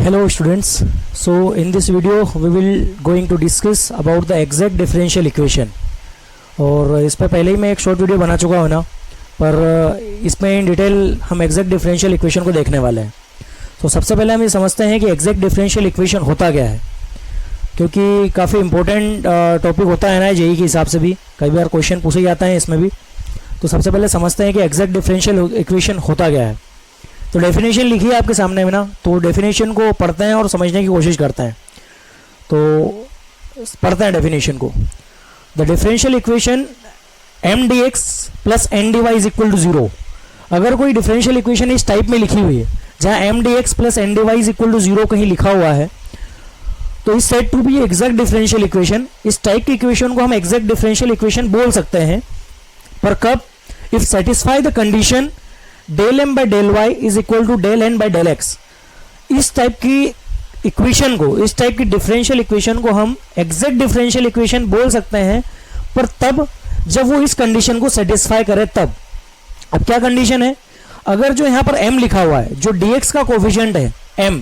Hello students, so in this video we will going to discuss about the exact differential equation। और इस पर पहले ही मैं एक शॉर्ट वीडियो बना चुका हूँ ना, पर इसमें इन डिटेल हम एग्जैक्ट डिफरेंशियल इक्वेशन को देखने वाले हैं। तो सबसे पहले हम ये समझते हैं कि एग्जैक्ट डिफरेंशियल इक्वेशन होता क्या है, क्योंकि काफ़ी इंपॉर्टेंट टॉपिक होता है ना जेईई के हिसाब से भी, कई बार क्वेश्चन पूछे जाता है इसमें भी। तो सबसे पहले समझते हैं कि एग्जैक्ट डिफरेंशियल इक्वेशन होता क्या है। तो डेफिनेशन लिखी है आपके सामने में ना, तो डेफिनेशन को पढ़ते हैं और समझने की कोशिश करते हैं। तो पढ़ते हैं डेफिनेशन को। The differential equation M D X plus N D Y is equal to 0। अगर कोई डिफरेंशियल इक्वेशन इस टाइप में लिखी हुई है जहाँ M D X plus N D Y is equal to 0 कहीं लिखा हुआ है, तो इस set to be exact differential equation. इस टाइप की इक्वेशन को हम एग्जैक्ट डिफरेंशियल इक्वेशन बोल सकते हैं, पर कब? If satisfy the condition del M by del Y is equal to del N by del X. इस टाइप की इक्वेशन को, इस टाइप की डिफरेंशियल इक्वेशन को हम एग्जैक्ट डिफरेंशियल इक्वेशन बोल सकते हैं, पर तब जब वो इस कंडीशन को सेटिस्फाई करे तब। अब क्या कंडीशन है? अगर जो यहाँ पर m लिखा हुआ है, जो dx का कोफिशिएंट है m,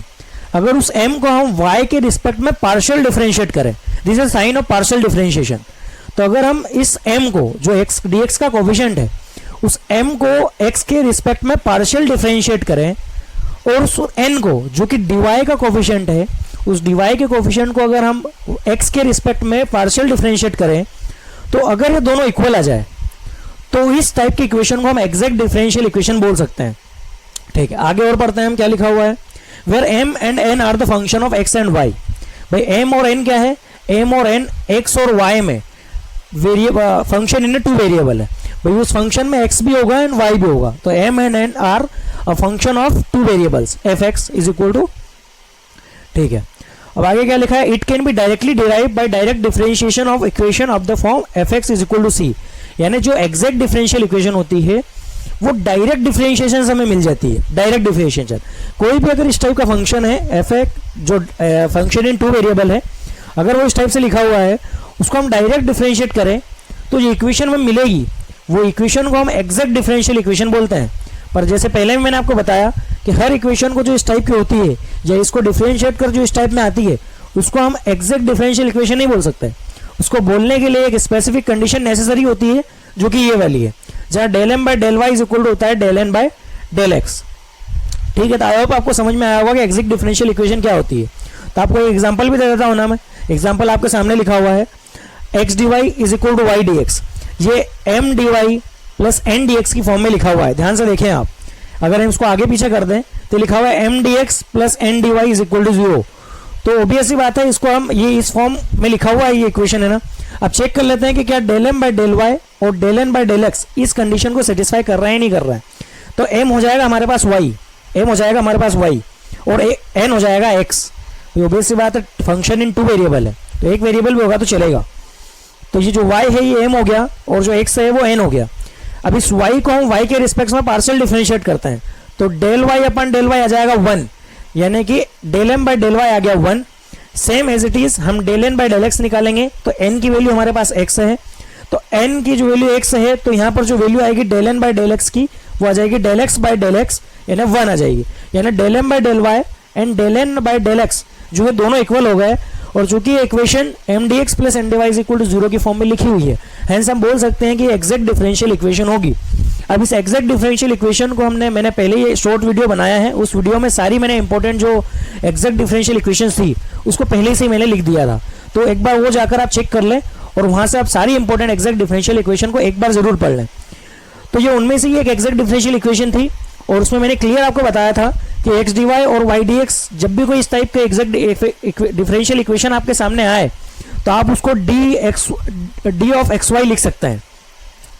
अगर उस m को हम y के रिस्पेक्ट में पार्शियल डिफरेंशिएट करें, this is sine of partial differentiation. तो अगर हम इस m को, जो x dx का कोफिशिएंट है, उस m को x के रिस्पेक्ट में पार्शियल डिफरेंशिएट करें, और उस n को, जो कि dy का कोफिशिएंट है, उस dy के कोफिशिएंट को अगर हम x के रिस्पेक्ट में पार्शियल डिफरेंशिएट करें, तो अगर ये दोनों इक्वल आ जाए तो इस टाइप की इक्वेशन को हम एग्जैक्ट डिफरेंशियल इक्वेशन बोल सकते हैं। ठीक है, आगे और पढ़ते हैं हम क्या लिखा हुआ है। Where m and n are the function of x and y। भाई m और n क्या है? m और n x और y में variable function in two variable है। भाई उस फंक्शन में x भी होगा एंड y भी होगा, तो m and n are a function of two variables f(x) is equal to. ठीक है, अब आगे क्या लिखा है? It can be directly derive by direct differentiation of equation of the form f(x) is equal to c। यानी जो exact differential equation होती है वो डायरेक्ट डिफरेंशिएशन से हमें मिल जाती है। डायरेक्ट डिफरेंशिएशन, कोई भी अगर इस टाइप का फंक्शन है f(x), जो फंक्शन इन टू वेरिएबल है, अगर वो इस टाइप से लिखा हुआ है, उसको हम डायरेक्ट डिफरेंशिएट करें तो जो इक्वेशन में मिलेगी वो इक्वेशन को हम एग्जैक्ट डिफरेंशियल इक्वेशन बोलते हैं। पर जैसे पहले भी मैंने आपको बताया कि हर इक्वेशन को जो इस टाइप की होती है, या इसको डिफरेंशिएट कर जो इस टाइप में आती है, उसको हम एग्जैक्ट डिफरेंशियल इक्वेशन नहीं बोल सकते। उसको बोलने के लिए एक स्पेसिफिक कंडीशन नेसेसरी होती है, जो कि ये वाली है, जहाँ del M by del Y is equal to होता है del N by del X. ठीक है, तो आई होप आपको समझ में आया होगा कि एग्जैक्ट डिफरेंशियल इक्वेशन क्या होती है। तो आपको एक एग्जांपल भी दे देता हूँ ना मैं। एग्जांपल आपके सामने लिखा हुआ है, X D Y is equal to Y D X. ये M D Y plus N D X की फॉर्म में लिखा हुआ है। ध्यान से देखें आप, अगर हम इसको आगे पीछे कर दें तो लिखा हुआ है M D X plus N D Y is equal to 0। तो ऑब्वियस सी बात है, इसको हम ये इस फॉर्म में लिखा हुआ है, ये इक्वेशन है ना। अब चेक कर लेते हैं कि क्या del M by del Y और del N by del X इस कंडीशन को सेटिस्फाई कर रहा है नहीं कर रहा है। तो एम हो जाएगा हमारे पास वाई, एम हो जाएगा हमारे पास वाई, और एन हो जाएगा एक्स। ऑब्वियस सी बात है, फंक्शन इन टू वेरिएबल है, तो एक वेरिएबल भी होगा तो चलेगा। तो ये जो y है ये m हो गया, और जो x है वो n हो गया। अब इस y को हम y के रिस्पेक्ट में पार्शियल डिफरेंशिएट करते हैं, तो डेल y अपन डेल y आ जाएगा 1, यानी कि del m by del y आ गया 1। सेम एज इट इज हम del n by del x निकालेंगे, तो n की वैल्यू हमारे पास x है, तो n की जो वैल्यू x है, तो यहाँ पर जो वैल्यू आएगी del n by del x की, वो आ जाएगी del x by del x, यानी 1 आ जाएगी। यानी del m by del y and del n by del x जो है दोनों इक्वल हो गए, और चूंकि equation M D X plus N D Y is equal to 0 की फॉर्म में लिखी हुई है, हेंस हम बोल सकते हैं कि एग्जैक्ट डिफरेंशियल इक्वेशन होगी। अब इस एग्जैक्ट डिफरेंशियल इक्वेशन को मैंने पहले ये शॉर्ट वीडियो बनाया है, उस वीडियो में सारी मैंने इंपॉर्टेंट जो एग्जैक्ट डिफरेंशियल इक्वेशन थी उसको पहले से ही मैंने लिख दिया था। तो एक बार वो जाकर आप चेक कर लें, और वहाँ से आप सारी इंपॉर्टेंट एग्जैक्ट डिफरेंशियल इक्वेशन को एक बार जरूर पढ़ लें। तो ये उनमें से ही एक एग्जैक्ट डिफरेंशियल इक्वेशन थी, और उसमें मैंने क्लियर आपको बताया था कि एक्स डी वाई और वाई डी एक्स, जब भी कोई इस टाइप के एग्जैक्ट डिफरेंशियल इक्वेशन आपके सामने आए, तो आप उसको डी ऑफ एक्स वाई लिख सकते हैं।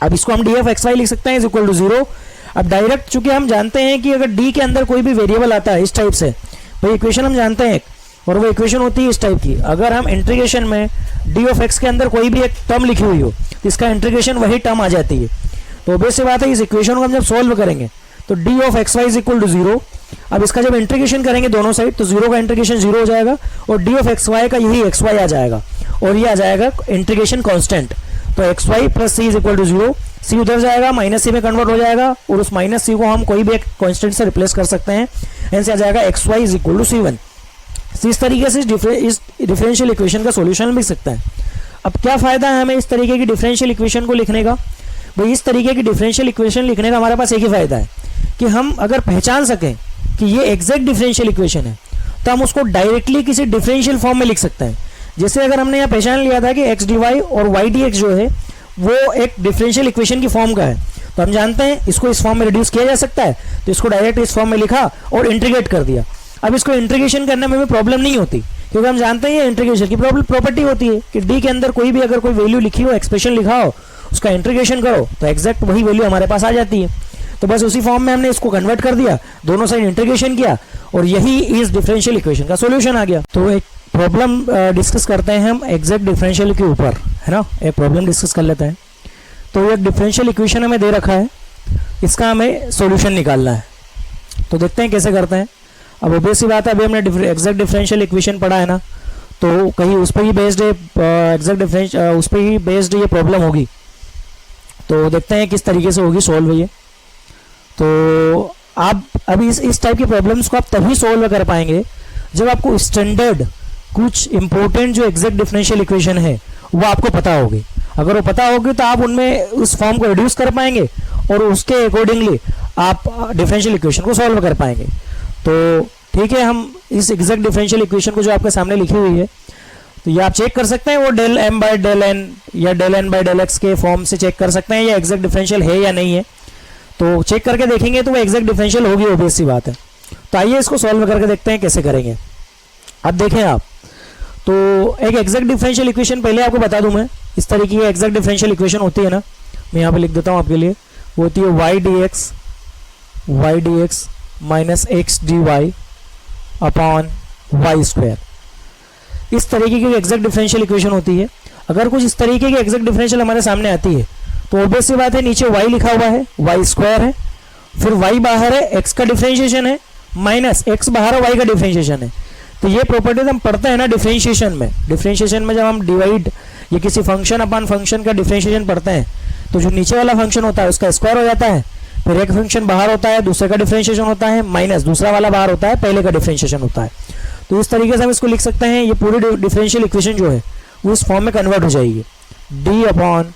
अब इसको हम डी ऑफ एक्स वाई लिख सकते हैं इज इक्वल टू 0। अब डायरेक्ट, चूंकि हम जानते हैं कि अगर डी के अंदर कोई भी वेरिएबल आता है इस टाइप से, भाई इक्वेशन हम जानते हैं, और वो इक्वेशन होती है इस टाइप की। अगर हम इंटीग्रेशन में डी ऑफ एक्स के अंदर कोई भी एक टर्म लिखी हुई हो, तो इसका इंटीग्रेशन वही टर्म आ जाती है। तो ऑब्वियस सी बात है, इस इक्वेशन को हम जब सोल्व करेंगे तो D of X Y is equal to 0। अब इसका जब इंटीग्रेशन करेंगे दोनों साइड, तो 0 का इंटीग्रेशन 0 हो जाएगा, और डी ऑफ एक्स वाई का यही एक्स वाई आ जाएगा, और ये आ जाएगा इंटीग्रेशन कांस्टेंट। तो X Y plus C is equal to 0, C उधर जाएगा, माइनस सी में कन्वर्ट हो जाएगा, और उस माइनस सी को हम कोई भी एक कांस्टेंट से रिप्लेस कर सकते हैं। हेंस आ जाएगा X Y is equal to C1। इस तरीके से इस डिफरेंशियल इक्वेशन का सॉल्यूशन लिख सकता है। अब क्या फ़ायदा है हमें इस तरीके की डिफरेंशियल इक्वेशन को लिखने का? भाई इस तरीके की डिफरेंशियल इक्वेशन लिखने का हमारे पास एक ही फ़ायदा है कि हम अगर पहचान सकें कि ये एग्जैक्ट डिफरेंशियल इक्वेशन है तो हम उसको डायरेक्टली किसी डिफरेंशियल फॉर्म में लिख सकते हैं। जैसे अगर हमने यहाँ पहचान लिया था कि एक्स डी वाई और वाई डी एक्स जो है वो एक डिफरेंशियल इक्वेशन की फॉर्म का है, तो हम जानते हैं इसको इस फॉर्म में रिड्यूस किया जा सकता है, तो इसको डायरेक्ट इस फॉर्म में लिखा और इंटीग्रेट कर दिया। अब इसको इंटीग्रेशन करने में भी प्रॉब्लम नहीं होती, क्योंकि हम जानते हैं ये इंटीग्रेशन की प्रॉपर्टी होती है कि डी के अंदर कोई भी अगर कोई वैल्यू लिखी हो, एक्सप्रेशन लिखा हो, उसका इंटीग्रेशन करो तो एग्जैक्ट वही वैल्यू हमारे पास आ जाती है। तो बस उसी फॉर्म में हमने इसको कन्वर्ट कर दिया, दोनों साइड इंटीग्रेशन किया और यही इस डिफरेंशियल इक्वेशन का सॉल्यूशन आ गया। तो एक प्रॉब्लम डिस्कस करते हैं हम एग्जैक्ट डिफरेंशियल के ऊपर, है ना। एक प्रॉब्लम डिस्कस कर लेते हैं। तो एक डिफरेंशियल इक्वेशन हमें दे रखा है, इसका हमें सॉल्यूशन निकालना है। तो देखते हैं कैसे करते हैं। अब ऑब्वियस सी बात है, अभी हमने एग्जैक्ट डिफरेंशियल इक्वेशन पढ़ा है ना, तो कहीं उस पर ही बेस्ड है एग्जैक्ट डिफरेंस उस पर ही बेस्ड ये प्रॉब्लम होगी। तो देखते हैं किस तरीके से होगी सॉल्व ये। तो आप अभी इस टाइप की प्रॉब्लम्स को आप तभी सॉल्व कर पाएंगे जब आपको स्टैंडर्ड कुछ इंपॉर्टेंट जो एग्जैक्ट डिफरेंशियल इक्वेशन है वो आपको पता होगी। अगर वो पता होगी तो आप उनमें उस फॉर्म को रिड्यूस कर पाएंगे और उसके अकॉर्डिंगली आप डिफरेंशियल इक्वेशन को सॉल्व कर पाएंगे। तो ठीक है, हम इस एग्जैक्ट डिफरेंशियल इक्वेशन को जो आपके सामने लिखी हुई है तो ये आप चेक कर सकते हैं, वो del M by del N या del N by del X के फॉर्म से चेक कर सकते हैं ये एग्जैक्ट डिफरेंशियल है या नहीं है। तो चेक करके देखेंगे तो वो एग्जैक्ट डिफरेंशियल होगी, ऑब्वियस सी बात है। तो आइए इसको सॉल्व करके देखते हैं कैसे करेंगे। अब देखें आप, तो एक एग्जैक्ट डिफरेंशियल इक्वेशन पहले आपको बता दूं मैं, इस तरीके की एग्जैक्ट डिफरेंशियल इक्वेशन होती है ना, मैं यहाँ पे लिख देता हूँ आपके लिए। वो होती है Y D X minus X D Y upon Y square. इस तरीके की एग्जैक्ट डिफरेंशियल इक्वेशन होती है। अगर कुछ इस तरीके की एग्जैक्ट डिफरेंशियल हमारे सामने आती है तो ऑब्वियस सी बात है, नीचे y लिखा हुआ है, वाई स्क्वायर है, फिर y बाहर है, x का डिफरेंशिएशन है, माइनस x बाहर है, y का डिफरेंशिएशन है। तो ये प्रॉपर्टीज हम पढ़ते हैं ना डिफरेंशिएशन में। डिफरेंशिएशन में जब हम डिवाइड या किसी फंक्शन अपॉन फंक्शन का डिफरेंशिएशन पढ़ते हैं तो जो नीचे वाला फंक्शन होता है उसका स्क्वायर हो जाता है, फिर एक फंक्शन बाहर होता है, दूसरे का डिफरेंशिएशन होता है, माइनस दूसरा वाला बाहर होता है, पहले का डिफरेंशिएशन होता है। तो इस तरीके से हम इसको लिख सकते हैं। ये पूरी डिफरेंशियल इक्वेशन जो है वो इस फॉर्म में कन्वर्ट हो जाएगी, D upon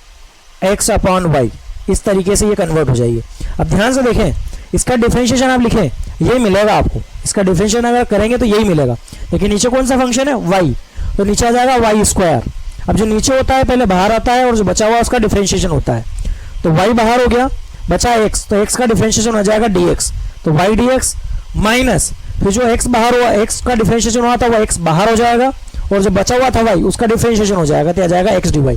X upon Y, इस तरीके से ये कन्वर्ट हो जाएगी। अब ध्यान से देखें, इसका डिफरेंशिएशन आप लिखें यही मिलेगा आपको, इसका डिफरेंशिएशन अगर करेंगे तो यही मिलेगा। लेकिन नीचे कौन सा फंक्शन है, वाई, तो नीचे आ जाएगा वाई स्क्वायर। अब जो नीचे होता है पहले बाहर आता है और जो बचा हुआ उसका डिफरेंशिएशन होता है। तो वाई बाहर हो गया, बचा एक्स, तो एक्स का डिफरेंशिएशन हो जाएगा डी एक्स, तो वाई डी एक्स माइनस फिर जो एक्स बाहर हुआ, एक्स का डिफरेंशिएशन हुआ था वो एक्स बाहर हो जाएगा और जो बचा हुआ था वाई उसका डिफरेंशिएशन हो जाएगा, तो आ जाएगा एक्स डी वाई।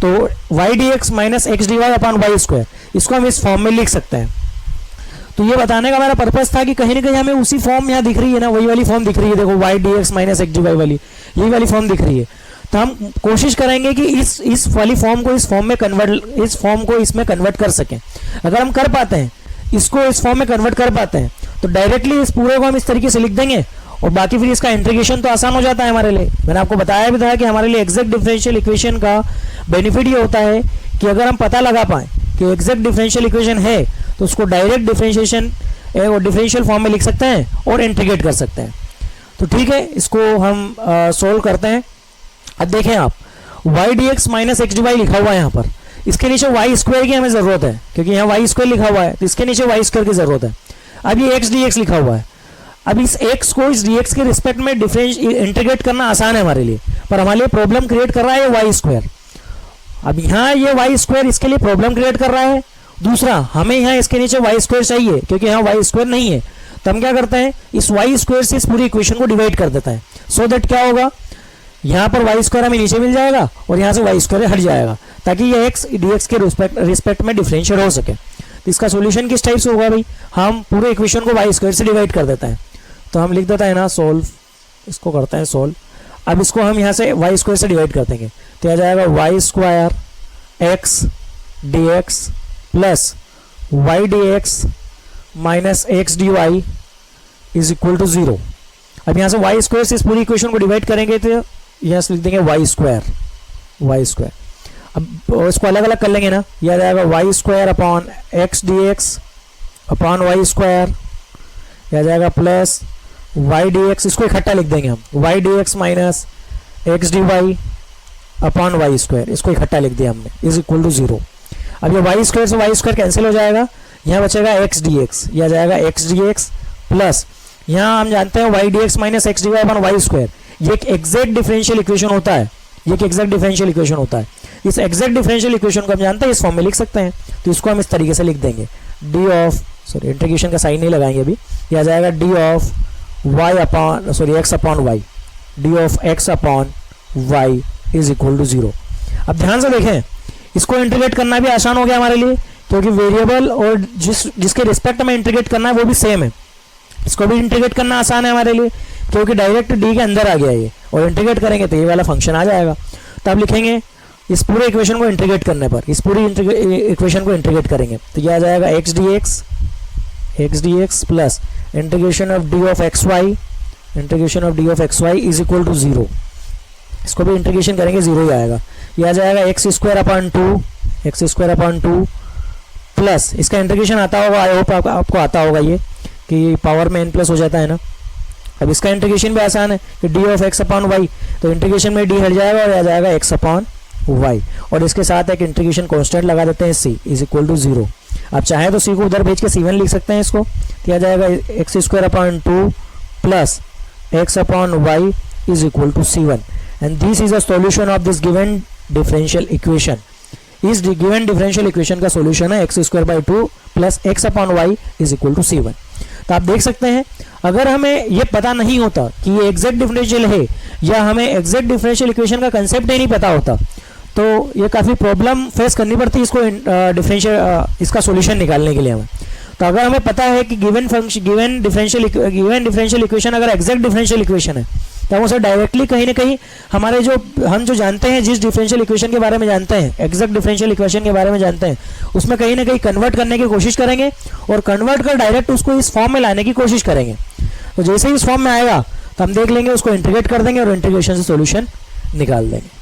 तो Y D X minus X D Y upon Y square, इसको हम इस फॉर्म में लिख सकते हैं। तो ये बताने का हमारा पर्पस था कि कहीं ना कहीं हमें उसी फॉर्म यहाँ दिख रही है ना, वही वाली फॉर्म दिख रही है, देखो Y D X minus X D Y वाली, यही वाली फॉर्म दिख रही है। तो हम कोशिश करेंगे कि इस वाली फॉर्म को इस फॉर्म में कन्वर्ट, इस फॉर्म को इसमें कन्वर्ट कर सकें। अगर हम कर पाते हैं, इसको इस फॉर्म में कन्वर्ट कर पाते हैं, तो डायरेक्टली इस पूरे को हम इस तरीके से लिख देंगे और बाकी फिर इसका इंटीग्रेशन तो आसान हो जाता है हमारे लिए। मैंने आपको बताया भी था कि हमारे लिए एग्जैक्ट डिफरेंशियल इक्वेशन का बेनिफिट ये होता है कि अगर हम पता लगा पाएँ कि एग्जैक्ट डिफरेंशियल इक्वेशन है तो उसको डायरेक्ट डिफरेंशिएशन और डिफरेंशियल फॉर्म में लिख सकते हैं और इंटीग्रेट कर सकते हैं। तो ठीक है, इसको हम सोल्व करते हैं। अब देखें आप, Y D X minus X D Y लिखा हुआ है यहाँ पर, इसके नीचे वाई स्क्वायर की हमें ज़रूरत है क्योंकि यहाँ वाई स्क्वायर लिखा हुआ है, तो इसके नीचे वाई स्क्वायर की ज़रूरत है। अब ये एक्स डी एक्स लिखा हुआ है, अब इस एक्स को इस डी एक्स के रिस्पेक्ट में इंटीग्रेट करना आसान है हमारे लिए, पर हमारे लिए प्रॉब्लम क्रिएट कर रहा है वाई स्क्वायर। अब यहाँ ये वाई स्क्वायर इसके लिए प्रॉब्लम क्रिएट कर रहा है। दूसरा, हमें यहाँ इसके नीचे वाई स्क्वायर चाहिए क्योंकि यहाँ वाई स्क्वायर नहीं है, तो हम क्या करते हैं, इस वाई स्क्वायर से इस पूरी इक्वेशन को डिवाइड कर देता है। सो दैट क्या होगा, यहाँ पर वाई स्क्वायर हमें नीचे मिल जाएगा और यहाँ से वाई स्क्वायर हट जाएगा, ताकि ये एक्स डी एक्स के रिस्पेक्ट में डिफरेंशिएट हो सके। तो इसका सोल्यूशन किस टाइप से होगा भाई, हम पूरे इक्वेशन को वाई स्क्वायर से डिवाइड कर देता है। तो हम लिख देता है ना सोल्व, इसको करते हैं सोल्व। अब इसको हम यहाँ से वाई स्क्वायर से डिवाइड कर देंगे, तो आ जाएगा Y square X D X plus Y D X minus X D Y is equal to 0। अब यहाँ से वाई स्क्वायर से इस पूरी इक्वेशन को डिवाइड करेंगे तो यहाँ से लिख देंगे वाई स्क्वायर। अब इसको अलग अलग कर लेंगे ना, यह आ जाएगा Y square upon X D X upon Y square, यह आ जाएगा प्लस वाई डी एक्स, इसको इकट्ठा लिख देंगे हम, Y D X minus X D Y upon Y square, इसको इकट्ठा लिख दिया हमने, इज इक्वल टू 0। अब ये वाई स्क्वायर से वाई स्क्वायर कैंसिल हो जाएगा, यहाँ बचेगा एक्स डी एक्स, यह जाएगा एक्स डी एक्स प्लस यहाँ हम जानते हैं Y D X minus X D Y upon Y square, ये एक एग्जैक्ट डिफरेंशियल इक्वेशन होता है, ये एक एग्जैक्ट डिफरेंशियल इक्वेशन होता है। इस एग्जैक्ट डिफरेंशियल इक्वेशन को हम जानते हैं, इस फॉर्म में लिख सकते हैं, तो इसको हम इस तरीके से लिख देंगे, डी ऑफ, सॉरी इंटीग्रेशन का साइन नहीं लगाएंगे अभी, यह आ जाएगा D of Y upon, sorry X upon Y, D of X upon Y is equal to 0। अब ध्यान से देखें, इसको इंटीग्रेट करना भी आसान हो गया हमारे लिए, क्योंकि वेरिएबल और जिसके रिस्पेक्ट में इंटीग्रेट करना है वो भी सेम है, इसको भी इंटीग्रेट करना आसान है हमारे लिए, क्योंकि डायरेक्ट डी के अंदर आ गया ये, और इंटीग्रेट करेंगे तो ये वाला फंक्शन आ जाएगा। तो अब लिखेंगे इस पूरे इक्वेशन को इंटीग्रेट करने पर, इस पूरी इक्वेशन को इंटीग्रेट करेंगे तो ये आ जाएगा X D X plus integration of D of X Y, integration of D of X Y is equal to 0। इसको भी इंटीग्रेशन करेंगे 0 ही आएगा, ये आ जाएगा एक्स स्क्वायर अपॉन 2 प्लस इसका इंटीग्रेशन आता होगा, आई होप आपको आता होगा ये कि पावर में n प्लस हो जाता है ना। अब इसका इंटीग्रेशन भी आसान है कि D of X upon Y, तो इंटीग्रेशन में डी हट जाएगा और आ जाएगा एक्स अपॉन वाई, और इसके साथ एक इंटीग्रेशन कांस्टेंट लगा देते हैं c इज इक्वल टू 0। आप चाहें तो c को उधर भेज के c1 लिख सकते हैं इसको, तो आ जाएगा X square upon 2 plus X upon Y is equal to c1, and this is a solution of this given differential equation. इस गिवन डिफरेंशियल इक्वेशन का सॉल्यूशन है X square by 2 plus X upon Y is equal to c1। तो आप देख सकते हैं, अगर हमें ये पता नहीं होता कि ये एग्जैक्ट डिफरेंशियल है, या हमें एग्जैक्ट डिफरेंशियल इक्वेशन का कंसेप्ट ही नहीं पता होता, तो ये काफ़ी प्रॉब्लम फेस करनी पड़ती है इसको इसका सॉल्यूशन निकालने के लिए हमें। तो अगर हमें पता है कि गिवन डिफरेंशियल इक्वेशन अगर एग्जैक्ट डिफरेंशियल इक्वेशन है, तो हम उसे डायरेक्टली कहीं ना कहीं हमारे हम जो जानते हैं, जिस डिफरेंशियल इक्वेशन के बारे में जानते हैं, एग्जैक्ट डिफरेंशियल इक्वेशन के बारे में जानते हैं, उसमें कहीं ना कहीं कन्वर्ट करने की कोशिश करेंगे, और कन्वर्ट कर डायरेक्ट उसको इस फॉर्म में लाने की कोशिश करेंगे। तो जैसे ही इस फॉर्म में आएगा तो हम देख लेंगे, उसको इंटीग्रेट कर देंगे और इंटीग्रेशन से सॉल्यूशन निकाल देंगे।